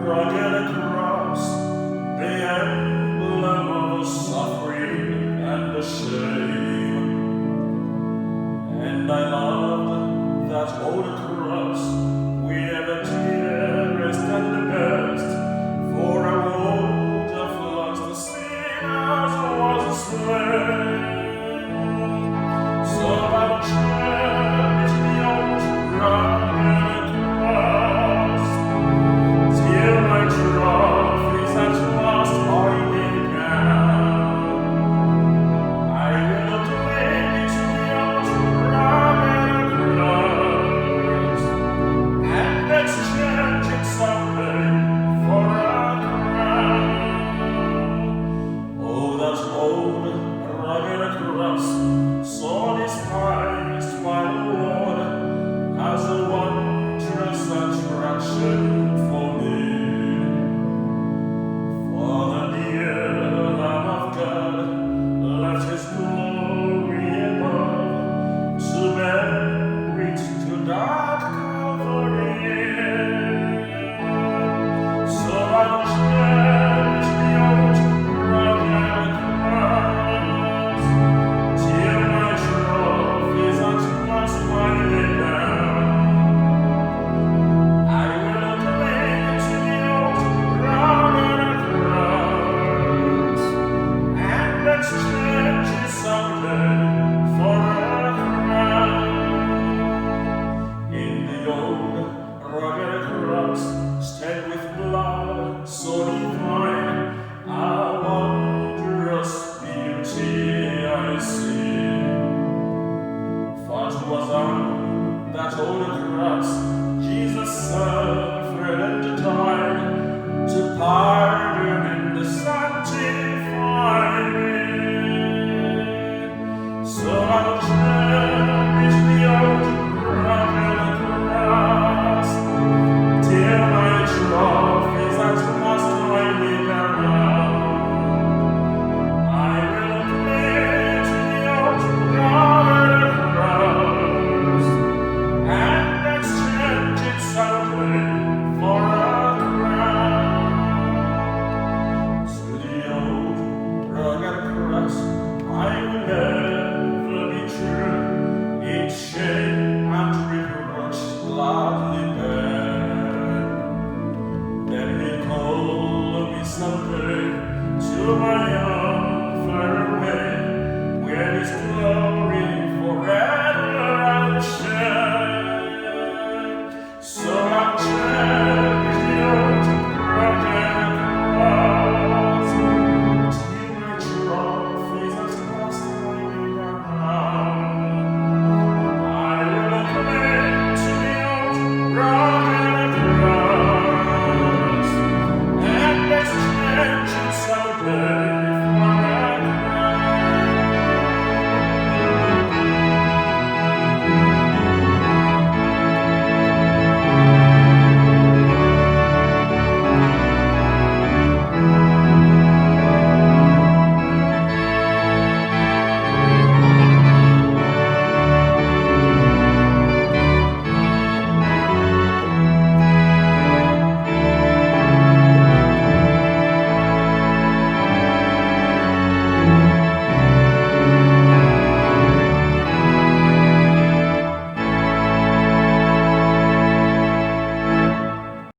rugged cross, the emblem of suffering and the shame. And I loved that old cross, we ever dearest and the best, for a world of lost sinners was slain. So I'll cherish the old rugged cross, till my trophies at last I lay down. I will cling to the old rugged cross, and exchange it someday for a crown. Oh, that old rugged cross, so despised by the world, has a wondrous attraction for me. For the dear Lamb of God left His glory above to bear it to dark Calvary. So I'll cherish the old rugged cross, till my trophies at last I lay down. I will cling to the old rugged cross, and exchange it someday for a crown. In the old rugged cross, stained with blood so divine, a wondrous beauty I see. For 'twas on that old cross Jesus suffered and died to pardon and sanctify me. So I'll cherish the old rugged cross, till my trophies at last I lay down. I will cling to the old rugged cross, and exchange it someday for a crown. To the old rugged cross I will ever be true, its shame and reproach gladly bear. Then He'll call me someday to my own.